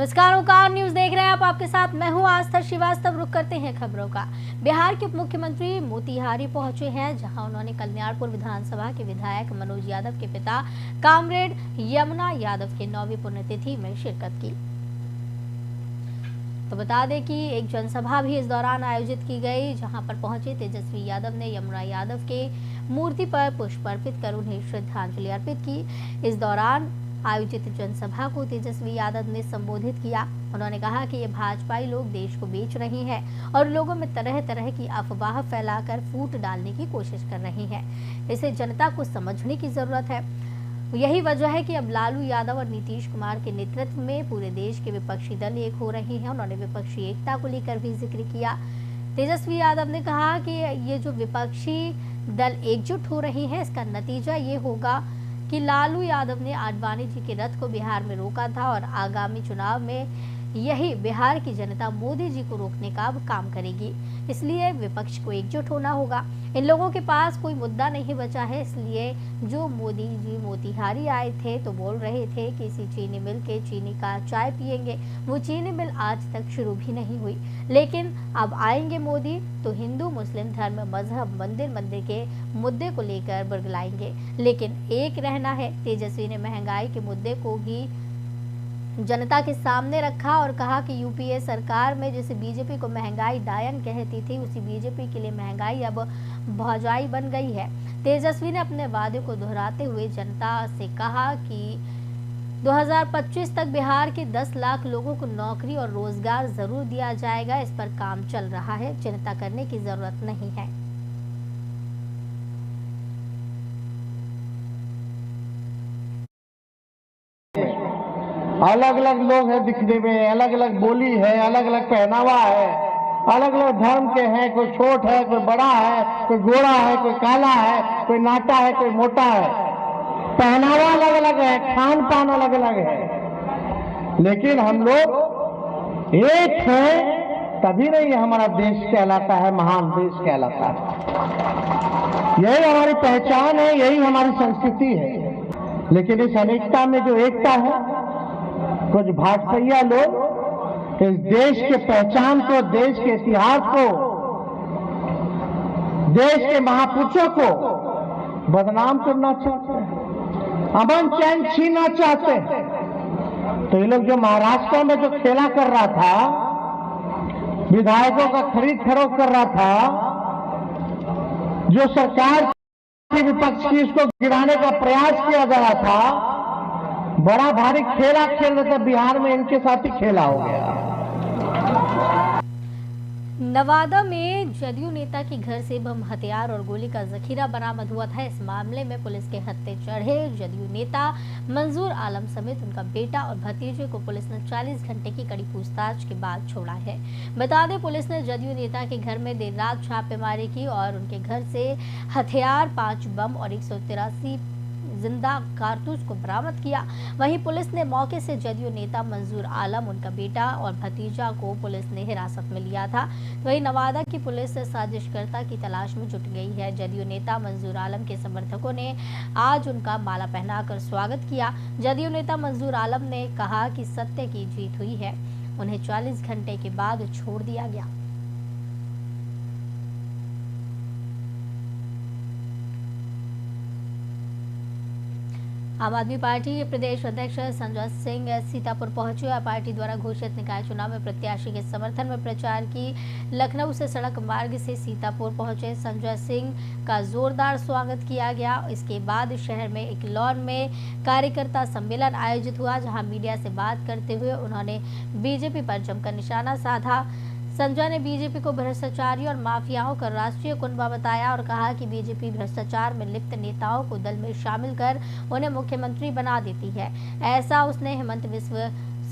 नमस्कार, ओकार न्यूज देख रहे हैं आप। आपके साथ मैं हूं आस्था श्रीवास्तव। रुक करते हैं खबरों का। बिहार के उप मुख्यमंत्री मोतिहारी पहुंचे हैं, जहां उन्होंने कल्याणपुर विधानसभा के विधायक मनोज यादव के पिता कामरेड यमुना यादव की 9वीं पुण्यतिथि में शिरकत की। तो बता दें कि एक जनसभा भी इस दौरान आयोजित की गई, जहां पर पहुंचे तेजस्वी यादव ने यमुना यादव के मूर्ति पर पुष्प अर्पित कर उन्हें श्रद्धांजलि अर्पित की। इस दौरान आयोजित जनसभा को तेजस्वी यादव ने संबोधित किया। उन्होंने कहा कि ये भाजपाई लोग देश को बेच रहे हैं और लोगों में तरह तरह की अफवाह फैलाकर फूट डालने की कोशिश कर रहे हैं। इसे जनता को समझने की जरूरत है। यही वजह है कि अब लालू यादव और नीतीश कुमार के नेतृत्व में पूरे देश के विपक्षी दल एक हो रहे हैं। उन्होंने विपक्षी एकता को लेकर भी जिक्र किया। तेजस्वी यादव ने कहा कि ये जो विपक्षी दल एकजुट हो रहे हैं, इसका नतीजा ये होगा कि लालू यादव ने आडवाणी जी के रथ को बिहार में रोका था और आगामी चुनाव में यही बिहार की जनता मोदी जी को रोकने का काम करेगी। इसलिए विपक्ष को एकजुट होना होगा। इन लोगों के पास कोई मुद्दा नहीं बचा है। इसलिए जो मोदी जी मोतिहारी आए थे तो बोल रहे थे कि इसी चीनी मिल के चीनी का चाय पिएंगे, वो चीनी मिल आज तक शुरू भी नहीं हुई। लेकिन अब आएंगे मोदी तो हिंदू मुस्लिम धर्म मजहब मंदिर के मुद्दे को लेकर बरगलाएंगे। लेकिन एक रहना है, तेजस्वी ने महंगाई के मुद्दे को भी जनता के सामने रखा और कहा कि यूपीए सरकार में जैसे बीजेपी को महंगाई डायन कहती थी, उसी बीजेपी के लिए महंगाई अब भौजाई बन गई है। तेजस्वी ने अपने वादे को दोहराते हुए जनता से कहा कि 2025 तक बिहार के 10 लाख लोगों को नौकरी और रोजगार जरूर दिया जाएगा। इस पर काम चल रहा है, चिंता करने की जरूरत नहीं है। अलग अलग लोग हैं दिखने में, अलग अलग बोली है, अलग अलग पहनावा है, अलग अलग धर्म के हैं। कोई छोट है, कोई बड़ा है, कोई गोरा है, कोई काला है, कोई नाटा है, कोई मोटा है। पहनावा अलग अलग है, खान पान अलग अलग है, लेकिन हम लोग एक हैं तभी नहीं हमारा देश कहलाता है, महान देश कहलाता है। यही हमारी पहचान है, यही हमारी संस्कृति है। लेकिन इस अनेकता में जो एकता है, कुछ भाजपाइया लोग इस देश के पहचान को, देश के इतिहास को, देश के महापुरुषों को बदनाम करना चाहते हैं, अमन चैन छीनना चाहते हैं। तो ये लोग जो महाराष्ट्र में जो खेला कर रहा था, विधायकों का खरीद फरोख्त कर रहा था, जो सरकार के विपक्ष की इसको गिराने का प्रयास किया जा रहा था, बड़ा भारी खेला खेल रहे थे बिहार में, इनके साथ ही खेला हो गया। नवादा में जदयू नेता के घर से बम, हथियार और गोली का जखीरा बरामद हुआ था। इस मामले में पुलिस के हत्थे चढ़े जदयू नेता मंजूर आलम समेत उनका बेटा और भतीजे को पुलिस ने 40 घंटे की कड़ी पूछताछ के बाद छोड़ा है। बता दें, पुलिस ने जदयू नेता के घर में देर रात छापेमारी की और उनके घर से हथियार, 5 बम और 183 जिंदा कारतूस को बरामद किया। वहीं पुलिस ने मौके से जदयू नेता मंजूर आलम, उनका बेटा और भतीजा को पुलिस ने हिरासत में लिया था। वहीं नवादा की पुलिस साजिशकर्ता की तलाश में जुट गई है। जदयू नेता मंजूर आलम के समर्थकों ने आज उनका माला पहनाकर स्वागत किया। जदयू नेता मंजूर आलम ने कहा कि सत्य की जीत हुई है। उन्हें 40 घंटे के बाद छोड़ दिया गया। आम आदमी पार्टी के प्रदेश अध्यक्ष संजय सिंह सीतापुर पहुंचे। पार्टी द्वारा घोषित निकाय चुनाव में प्रत्याशी के समर्थन में प्रचार की लखनऊ से सड़क मार्ग से सीतापुर पहुंचे संजय सिंह का जोरदार स्वागत किया गया। इसके बाद शहर में एक लॉन में कार्यकर्ता सम्मेलन आयोजित हुआ, जहां मीडिया से बात करते हुए उन्होंने बीजेपी पर जमकर निशाना साधा। संजय ने बीजेपी को भ्रष्टाचारी और माफियाओं का राष्ट्रीय कुनबा बताया और कहा कि बीजेपी भ्रष्टाचार में लिप्त नेताओं को दल में शामिल कर उन्हें मुख्यमंत्री बना देती है। ऐसा उसने हेमंत बिस्व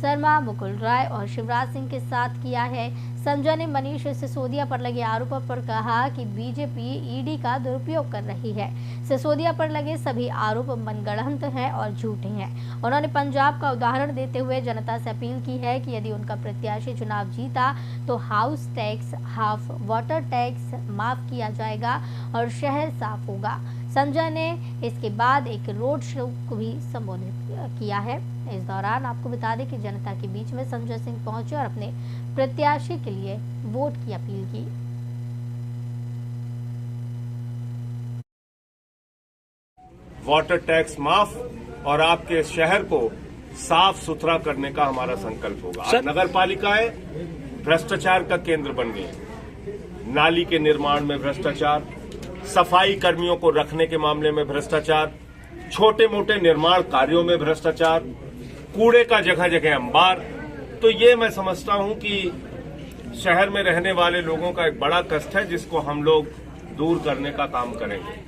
शर्मा, मुकुल राय और शिवराज सिंह के साथ किया है। संजय ने मनीष सिसोदिया पर लगे आरोपों पर कहा कि बीजेपी ईडी का दुरुपयोग कर रही है। सिसोदिया पर लगे सभी आरोप मनगढ़ंत हैं और झूठे हैं। उन्होंने पंजाब का उदाहरण देते हुए जनता से अपील की है कि यदि उनका प्रत्याशी चुनाव जीता तो house tax, half water tax माफ किया जाएगा और शहर साफ होगा। संजय ने इसके बाद एक रोड शो को भी संबोधित किया है। इस दौरान आपको बता दें कि जनता के बीच में संजय सिंह पहुंचे और अपने प्रत्याशी के लिए वोट की अपील की। वाटर टैक्स माफ और आपके शहर को साफ सुथरा करने का हमारा संकल्प होगा। आज नगर पालिकाएं भ्रष्टाचार का केंद्र बन गई। नाली के निर्माण में भ्रष्टाचार, सफाई कर्मियों को रखने के मामले में भ्रष्टाचार, छोटे मोटे निर्माण कार्यों में भ्रष्टाचार, कूड़े का जगह जगह अंबार। तो ये मैं समझता हूं कि शहर में रहने वाले लोगों का एक बड़ा कष्ट है, जिसको हम लोग दूर करने का काम करेंगे।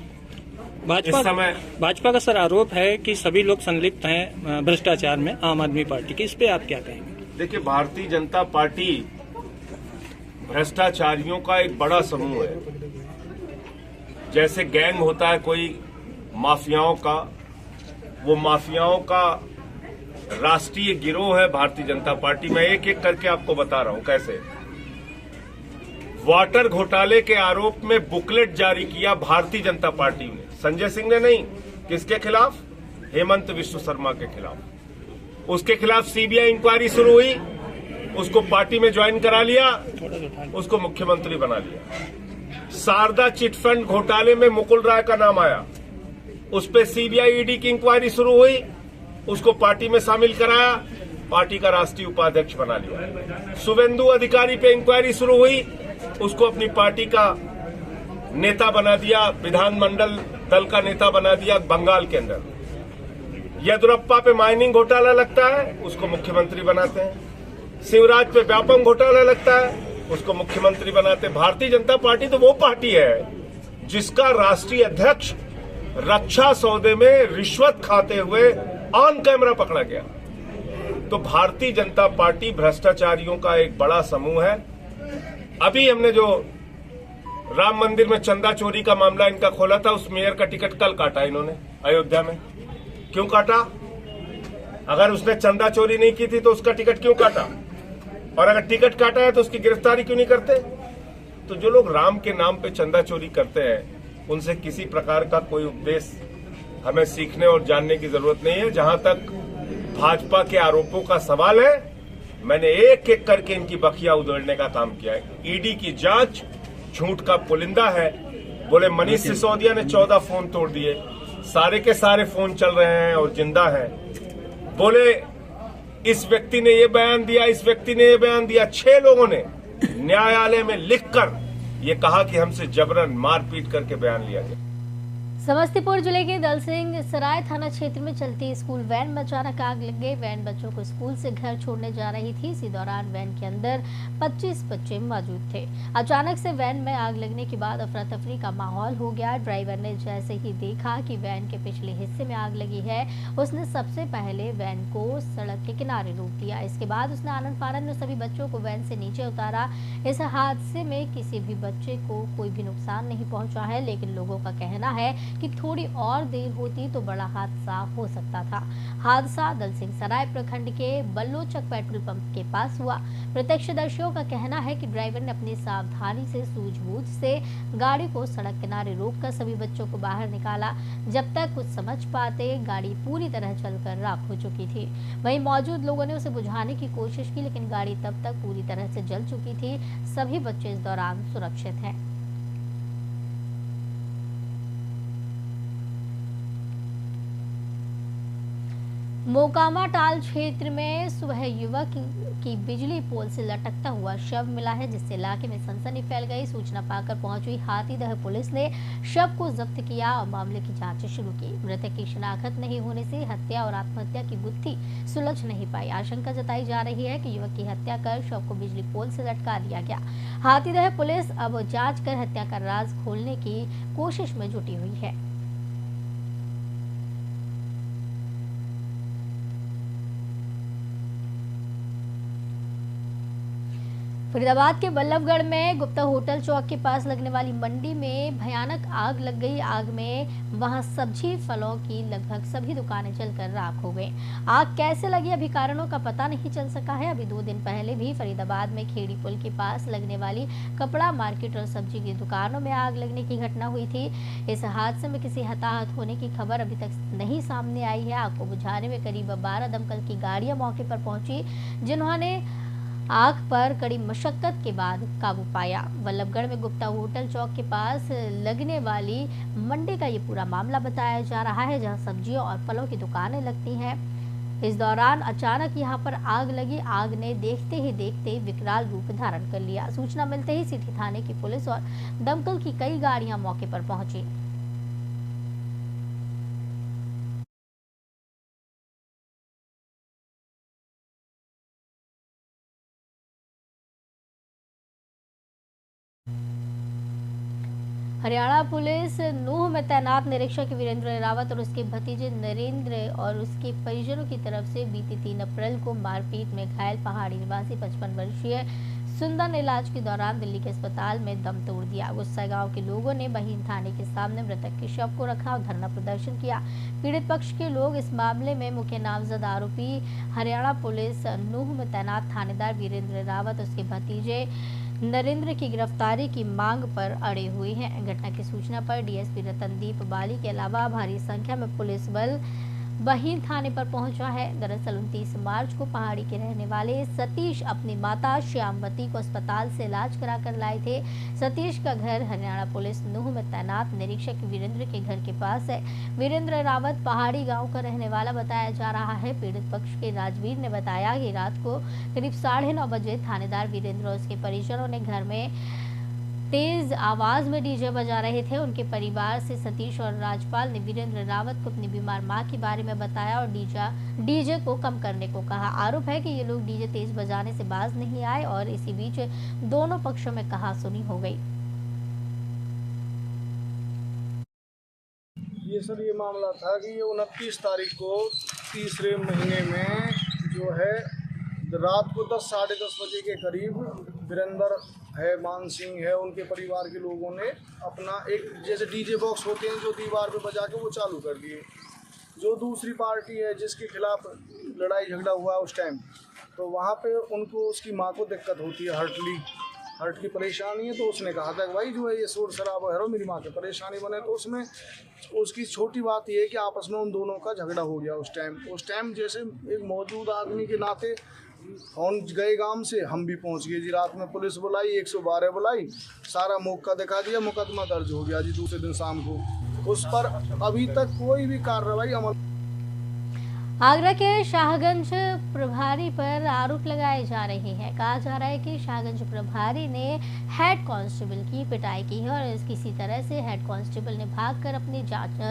भाजपा का सर आरोप है कि सभी लोग संलिप्त हैं भ्रष्टाचार में, आम आदमी पार्टी की, इस पे आप क्या कहेंगे? देखिए, भारतीय जनता पार्टी भ्रष्टाचारियों का एक बड़ा समूह है। जैसे गैंग होता है कोई माफियाओं का, वो माफियाओं का राष्ट्रीय गिरोह है भारतीय जनता पार्टी। मैं एक एक करके आपको बता रहा हूं कैसे। वाटर घोटाले के आरोप में बुकलेट जारी किया भारतीय जनता पार्टी ने, संजय सिंह ने नहीं। किसके खिलाफ? हेमंत विश्व शर्मा के खिलाफ। उसके खिलाफ सीबीआई इंक्वायरी शुरू हुई, उसको पार्टी में ज्वाइन करा लिया, उसको मुख्यमंत्री बना लिया। शारदा चिटफंड घोटाले में मुकुल राय का नाम आया, उस पर सीबीआई ईडी की इंक्वायरी शुरू हुई, उसको पार्टी में शामिल कराया, पार्टी का राष्ट्रीय उपाध्यक्ष बना लिया। शुभेंदु अधिकारी पे इंक्वायरी शुरू हुई, उसको अपनी पार्टी का नेता बना दिया, विधानमंडल दल का नेता बना दिया बंगाल के अंदर। येदुरप्पा पे माइनिंग घोटाला लगता है, उसको मुख्यमंत्री बनाते हैं। शिवराज पे व्यापम घोटाला लगता है, उसको मुख्यमंत्री बनाते हैं। भारतीय जनता पार्टी तो वो पार्टी है जिसका राष्ट्रीय अध्यक्ष रक्षा सौदे में रिश्वत खाते हुए ऑन कैमरा पकड़ा गया। तो भारतीय जनता पार्टी भ्रष्टाचारियों का एक बड़ा समूह है। अभी हमने जो राम मंदिर में चंदा चोरी का मामला इनका खोला था, उस मेयर का टिकट कल काटा इन्होंने अयोध्या में। क्यों काटा? अगर उसने चंदा चोरी नहीं की थी तो उसका टिकट क्यों काटा? और अगर टिकट काटा है तो उसकी गिरफ्तारी क्यों नहीं करते? तो जो लोग राम के नाम पे चंदा चोरी करते हैं, उनसे किसी प्रकार का कोई उपदेश हमें सीखने और जानने की जरूरत नहीं है। जहां तक भाजपा के आरोपों का सवाल है, मैंने एक एक करके इनकी बखिया उधेड़ने का काम किया है। ईडी की जांच झूठ का पुलिंदा है। बोले मनीष सिसोदिया ने 14 फोन तोड़ दिए, सारे के सारे फोन चल रहे हैं और जिंदा हैं। बोले इस व्यक्ति ने ये बयान दिया, इस व्यक्ति ने ये बयान दिया। 6 लोगों ने न्यायालय में लिखकर ये कहा कि हमसे जबरन मारपीट करके बयान लिया गया। समस्तीपुर जिले के दलसिंह सराय थाना क्षेत्र में चलती स्कूल वैन में अचानक आग लग गई। वैन बच्चों को स्कूल से घर छोड़ने जा रही थी। इसी दौरान वैन के अंदर 25 बच्चे मौजूद थे। अचानक से वैन में आग लगने के बाद अफरा तफरी का माहौल हो गया। ड्राइवर ने जैसे ही देखा कि वैन के पिछले हिस्से में आग लगी है, उसने सबसे पहले वैन को सड़क के किनारे रोक दिया। इसके बाद उसने आनन फानन में सभी बच्चों को वैन से नीचे उतारा। इस हादसे में किसी भी बच्चे को कोई भी नुकसान नहीं पहुंचा है, लेकिन लोगों का कहना है कि थोड़ी और देर होती तो बड़ा हादसा हो सकता था। हादसा दलसिंह सराय प्रखंड के बल्लोचक पेट्रोल पंप के पास हुआ। प्रत्यक्षदर्शियों का कहना है कि ड्राइवर ने अपनी सावधानी से सूझबूझ से गाड़ी को सड़क किनारे रोककर सभी बच्चों को बाहर निकाला। जब तक कुछ समझ पाते, गाड़ी पूरी तरह जलकर राख हो चुकी थी। वहीं मौजूद लोगों ने उसे बुझाने की कोशिश की, लेकिन गाड़ी तब तक पूरी तरह से जल चुकी थी। सभी बच्चे इस दौरान सुरक्षित हैं। मोकामा टाल क्षेत्र में सुबह युवक की बिजली पोल से लटकता हुआ शव मिला है, जिससे इलाके में सनसनी फैल गई। सूचना पाकर पहुंची हाथीदह पुलिस ने शव को जब्त किया और मामले की जांच शुरू की। मृतक की शिनाख्त नहीं होने से हत्या और आत्महत्या की गुत्थी सुलझ नहीं पाई। आशंका जताई जा रही है कि युवक की हत्या कर शव को बिजली पोल से लटका दिया गया। हाथीदह पुलिस अब जाँच कर हत्या का राज खोलने की कोशिश में जुटी हुई है। फरीदाबाद के बल्लभगढ़ में गुप्ता होटल चौक के पास लगने वाली मंडी में भयानक आग लग गई। आग में वहां सब्जी फलों की लगभग सभी दुकानें जलकर राख हो गई। आग कैसे लगी अभी कारणों का पता नहीं चल सका है। अभी 2 दिन पहले भी फरीदाबाद में खेड़ी पुल के पास लगने वाली कपड़ा मार्केट और सब्जी की दुकानों में आग लगने की घटना हुई थी। इस हादसे में किसी हताहत होने की खबर अभी तक नहीं सामने आई है। आग को बुझाने में करीब 12 दमकल की गाड़ियां मौके पर पहुंची, जिन्होंने आग पर कड़ी मशक्कत के बाद काबू पाया। बल्लभगढ़ में गुप्ता होटल चौक के पास लगने वाली मंडी का ये पूरा मामला बताया जा रहा है, जहां सब्जियों और फलों की दुकानें लगती हैं। इस दौरान अचानक यहां पर आग लगी। आग ने देखते ही देखते विकराल रूप धारण कर लिया। सूचना मिलते ही सिटी थाने की पुलिस और दमकल की कई गाड़ियां मौके पर पहुंची। हरियाणा पुलिस नूह में तैनात निरीक्षक वीरेंद्र रावत और उसके भतीजे नरेंद्र और उसके परिजनों की तरफ से बीती 3 अप्रैल को मारपीट में घायल पहाड़ी निवासी 55 वर्षीय सुंदर ने इलाज के दौरान दिल्ली के अस्पताल में दम तोड़ दिया। गुस्सा गांव के लोगों ने बहीन थाने के सामने मृतक के शव को रखा और धरना प्रदर्शन किया। पीड़ित पक्ष के लोग इस मामले में मुख्य नामजद आरोपी हरियाणा पुलिस नूह में तैनात थानेदार वीरेंद्र रावत उसके भतीजे नरेंद्र की गिरफ्तारी की मांग पर अड़े हुए हैं। घटना की सूचना पर डीएसपी रतनदीप बाली के अलावा भारी संख्या में पुलिस बल बहीन थाने पर पहुंचा है। दरअसल 29 मार्च को पहाड़ी के रहने वाले सतीश अपनी माता श्यामवती को अस्पताल से इलाज कराकर लाए थे। सतीश का घर हरियाणा पुलिस नूह में तैनात निरीक्षक वीरेंद्र के घर के पास है। वीरेंद्र रावत पहाड़ी गांव का रहने वाला बताया जा रहा है। पीड़ित पक्ष के राजवीर ने बताया कि रात को करीब 9:30 बजे थानेदार वीरेंद्र और उसके परिजनों ने घर में तेज आवाज में डीजे बजा रहे थे। उनके परिवार से सतीश और राजपाल ने वीरेंद्र रावत को अपनी बीमार मां के बारे में बताया और डीजे को कम करने को कहा। आरोप है कि ये लोग डीजे तेज बजाने से बाज नहीं आए और इसी बीच दोनों पक्षों में कहासुनी हो गई। ये मामला था कि 29 तारीख को तीसरे महीने में जो है रात को 10 साढ़े 10 बजे के करीब वीरेंद्र है, मान सिंह है, उनके परिवार के लोगों ने अपना एक जैसे डीजे बॉक्स होते हैं जो दीवार पे बजा के वो चालू कर दिए। जो दूसरी पार्टी है जिसके खिलाफ लड़ाई झगड़ा हुआ उस टाइम, तो वहाँ पे उनको उसकी माँ को दिक्कत होती है, हार्ट की परेशानी है। तो उसने कहा था कि भाई जो है ये शोर शराबा है, मेरी माँ की परेशानी बने। तो उसमें उसकी छोटी बात ये है कि आपस में उन दोनों का झगड़ा हो गया उस टाइम जैसे एक मौजूद आदमी के नाते फोन गए गांव से, हम भी पहुंच गए जी। रात में पुलिस बुलाई, 112 बुलाई, सारा मौका दिखा दिया, मुकदमा दर्ज हो गया जी। दूसरे दिन शाम को उस पर अभी तक कोई भी कार्रवाई अमल। आगरा के शाहगंज प्रभारी पर आरोप लगाए जा रहे हैं। कहा जा रहा है कि शाहगंज प्रभारी ने हेड कांस्टेबल की पिटाई की है और किसी तरह से हेड कांस्टेबल ने भागकर अपनी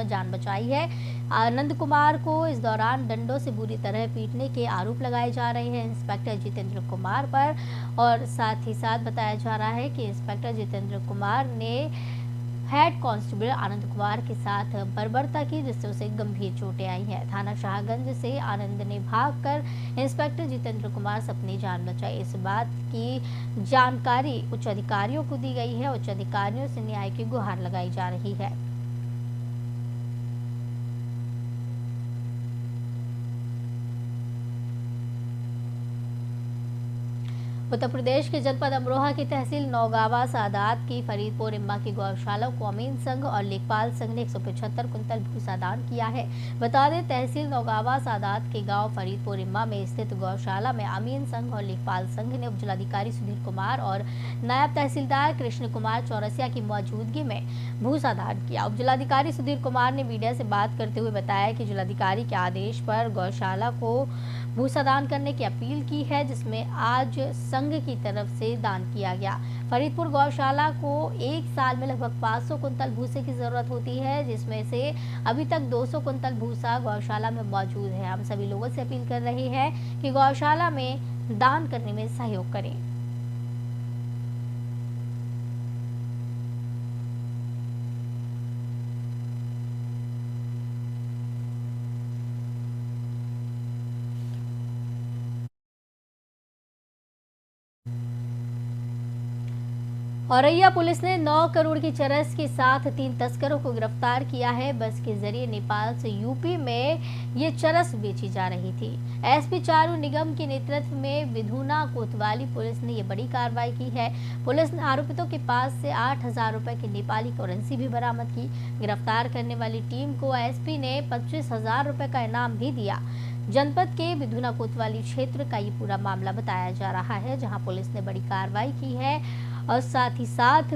जान बचाई है। आनंद कुमार को इस दौरान डंडों से बुरी तरह पीटने के आरोप लगाए जा रहे हैं इंस्पेक्टर जितेंद्र कुमार पर। और साथ ही साथ बताया जा रहा है कि इंस्पेक्टर जितेंद्र कुमार ने हेड कांस्टेबल आनंद कुमार के साथ बर्बरता की, जिससे उसे गंभीर चोटें आई हैं। थाना शाहगंज से आनंद ने भागकर इंस्पेक्टर जितेंद्र कुमार से अपनी जान बचाई। इस बात की जानकारी उच्च अधिकारियों को दी गई है। उच्च अधिकारियों से न्याय की गुहार लगाई जा रही है। उत्तर प्रदेश के जनपद अमरोहा की तहसील नौगावा सादात की फरीदपुर इम्मा की गौशाला को अमीन संघ और लेखपाल संघ ने 175 कुंतल भूसा दान किया है। बता दें, तहसील नौगावा सादात के गांव फरीदपुर इम्मा में स्थित गौशाला में अमीन संघ और लेखपाल संघ ने उपजिलाधिकारी सुधीर कुमार और नायब तहसीलदार कृष्ण कुमार चौरसिया की मौजूदगी में भूसा दान किया। उपजिलाधिकारी सुधीर कुमार ने मीडिया से बात करते हुए बताया कि जिलाधिकारी के आदेश पर गौशाला को भूसा दान करने की अपील की है, जिसमें आज संघ की तरफ से दान किया गया। फरीदपुर गौशाला को एक साल में लगभग 500 कुंतल भूसे की जरूरत होती है, जिसमें से अभी तक 200 कुंतल भूसा गौशाला में मौजूद है। हम सभी लोगों से अपील कर रहे हैं कि गौशाला में दान करने में सहयोग करें। औरैया पुलिस ने 9 करोड़ की चरस के साथ 3 तस्करों को गिरफ्तार किया है। बस के जरिए नेपाल से यूपी में ये चरस बेची जा रही थी। एसपी चारू निगम के नेतृत्व में विधुना कोतवाली पुलिस ने ये बड़ी कार्रवाई की है। पुलिस ने आरोपितों के पास से 8,000 रुपए की नेपाली करेंसी भी बरामद की। गिरफ्तार करने वाली टीम को एसपी ने 25,000 रुपए का इनाम भी दिया। जनपद के विधुना कोतवाली क्षेत्र का ये पूरा मामला बताया जा रहा है, जहां पुलिस ने बड़ी कार्रवाई की है। और साथ ही साथ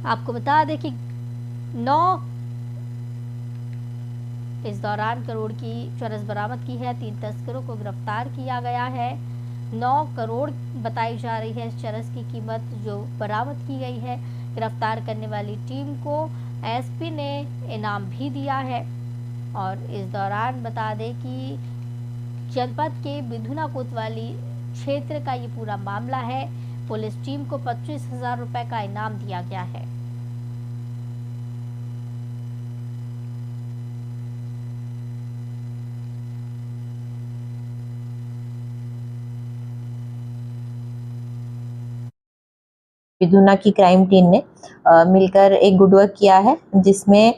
आपको बता दें कि 9 इस दौरान करोड़ की चरस बरामद की है। 3 तस्करों को गिरफ्तार किया गया है। 9 करोड़ बताई जा रही है इस चरस की कीमत जो बरामद की गई है। गिरफ्तार करने वाली टीम को एसपी ने इनाम भी दिया है। और इस दौरान बता दें कि जनपद के विधुना कोतवाली क्षेत्र का ये पूरा मामला है। पुलिस टीम को 25,000 रुपए का इनाम दिया गया है। विधुना की क्राइम टीम ने मिलकर एक गुड वर्क किया है, जिसमें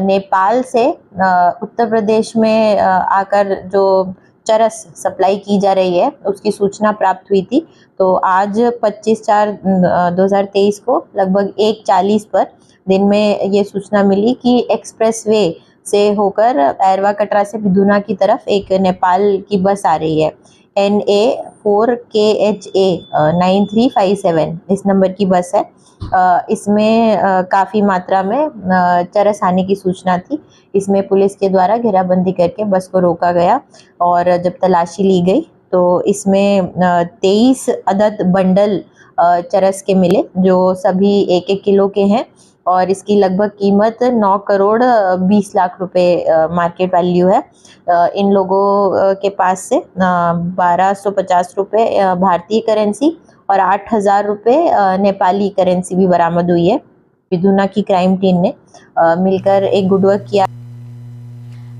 नेपाल से उत्तर प्रदेश में आकर जो चरस सप्लाई की जा रही है उसकी सूचना प्राप्त हुई थी। तो आज 25/4/2023 को लगभग 1:40 पर दिन में ये सूचना मिली कि एक्सप्रेसवे से होकर एरवा कटरा से विधुना की तरफ एक नेपाल की बस आ रही है। NA4KHA 9357 इस नंबर की बस है। इसमें काफ़ी मात्रा में चरस आने की सूचना थी। इसमें पुलिस के द्वारा घेराबंदी करके बस को रोका गया और जब तलाशी ली गई तो इसमें 23 अदद बंडल चरस के मिले, जो सभी 1-1 किलो के हैं और इसकी लगभग कीमत 9 करोड़ 20 लाख रुपए मार्केट वैल्यू है। इन लोगों के पास से 1250 रुपए भारतीय करेंसी और 8,000 रुपए नेपाली करेंसी भी बरामद हुई है। विधुना की क्राइम टीम ने मिलकर एक गुड वर्क किया।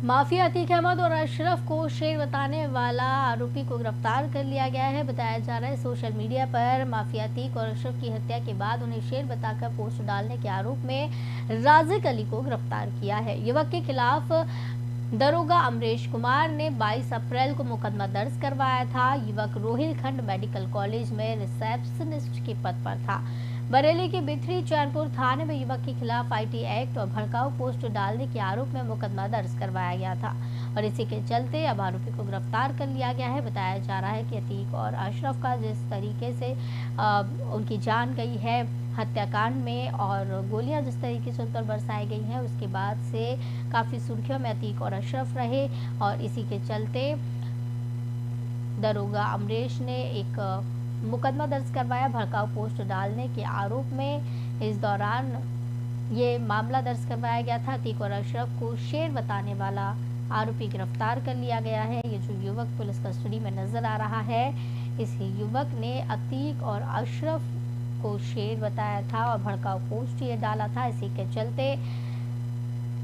माफिया अतीक अहमद और अशरफ को शेर बताने वाला आरोपी को गिरफ्तार कर लिया गया है। बताया जा रहा है सोशल मीडिया पर माफिया अतीक और अशरफ की हत्या के बाद उन्हें शेर बताकर पोस्ट डालने के आरोप में राजिक अली को गिरफ्तार किया है। युवक के खिलाफ दरोगा अमरेश कुमार ने 22 अप्रैल को मुकदमा दर्ज करवाया था। युवक रोहिलखंड मेडिकल कॉलेज में रिसेप्शनिस्ट के पद पर था। बरेली के बिथरी चैनपुर थाने में युवक के खिलाफ आईटी एक्ट और भड़काऊ पोस्ट डालने के आरोप में मुकदमा दर्ज करवाया गया था और इसी के चलते अब आरोपी को गिरफ्तार कर लिया गया है। बताया जा रहा है कि अतीक और अशरफ का जिस तरीके से उनकी जान गई है हत्याकांड में और गोलियां जिस तरीके से उन पर बरसाई गई हैं, उसके बाद से काफ़ी सुर्खियों में अतीक और अशरफ रहे और इसी के चलते दरोगा अमरेश ने एक मुकदमा दर्ज करवाया भड़काऊ पोस्ट डालने के आरोप में। इस दौरान ये मामला दर्ज करवाया गया था। अतीक और अशरफ को शेर बताने वाला आरोपी गिरफ्तार कर लिया गया है। ये जो युवक पुलिस कस्टडी में नजर आ रहा है, इस युवक ने अतीक और अशरफ को शेर बताया था और भड़काऊ पोस्ट ये डाला था। इसी के चलते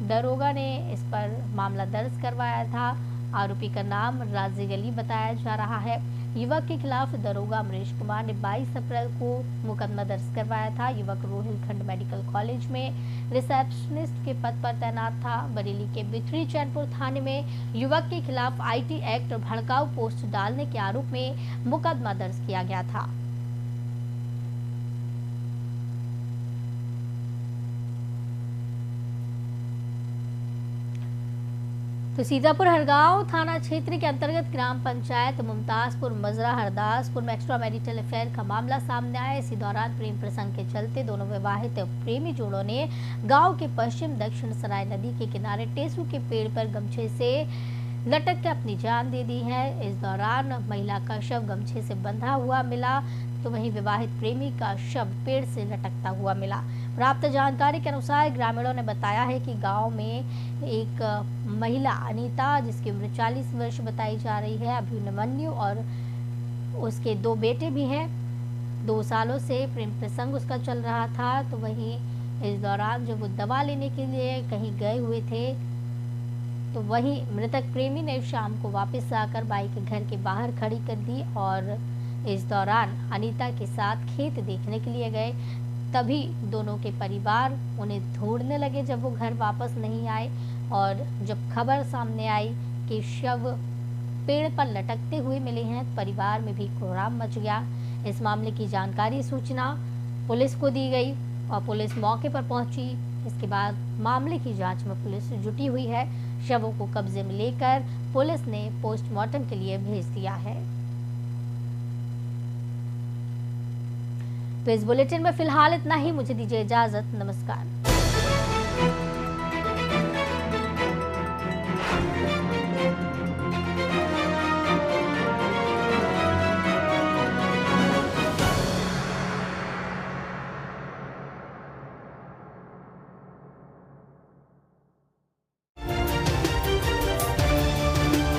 दरोगा ने इस पर मामला दर्ज करवाया था। आरोपी का नाम राजिक अली बताया जा रहा है। युवक के खिलाफ दरोगा अमरेश कुमार ने 22 अप्रैल को मुकदमा दर्ज करवाया था। युवक रोहिलखंड मेडिकल कॉलेज में रिसेप्शनिस्ट के पद पर तैनात था। बरेली के बिथरी चैनपुर थाने में युवक के खिलाफ आईटी एक्ट और भड़काऊ पोस्ट डालने के आरोप में मुकदमा दर्ज किया गया था। तो सीतापुर हरगांव थाना क्षेत्र के अंतर्गत ग्राम पंचायत मुमताजपुर मजरा हरदासपुर में एक्स्ट्रा मैरिटल अफेयर का मामला सामने आया। इसी दौरान प्रेम प्रसंग के चलते दोनों विवाहित प्रेमी जोड़ों ने गांव के पश्चिम दक्षिण सराय नदी के किनारे टेसू के पेड़ पर गमछे से लटक के अपनी जान दे दी है। इस दौरान महिला का शव गमछे से बंधा हुआ मिला तो वहीं विवाहित प्रेमी का शव पेड़ से लटकता हुआ मिला। प्राप्त जानकारी के अनुसार ग्रामीणों ने बताया है कि गांव में एक महिला अनीता, जिसकी उम्र 40 वर्ष बताई जा रही है, अभिमन्यु और उसके 2 बेटे भी हैं। 2 सालों से प्रेम प्रसंग उसका चल रहा था। तो वहीं इस दौरान जब वो दवा लेने के लिए कहीं गए हुए थे तो वहीं मृतक प्रेमी ने शाम को वापस आकर बाइक घर के बाहर खड़ी कर दी और इस दौरान अनीता के साथ खेत देखने के लिए गए तभी दोनों के परिवार उन्हें ढूंढने लगे जब वो घर वापस नहीं आए। और जब खबर सामने आई कि शव पेड़ पर लटकते हुए मिले हैं, परिवार में भी कोहराम मच गया। इस मामले की जानकारी सूचना पुलिस को दी गई और पुलिस मौके पर पहुंची। इसके बाद मामले की जांच में पुलिस जुटी हुई है। शवों को कब्जे में लेकर पुलिस ने पोस्टमार्टम के लिए भेज दिया है। तो इस बुलेटिन में फिलहाल इतना ही। मुझे दीजिए इजाजत। नमस्कार।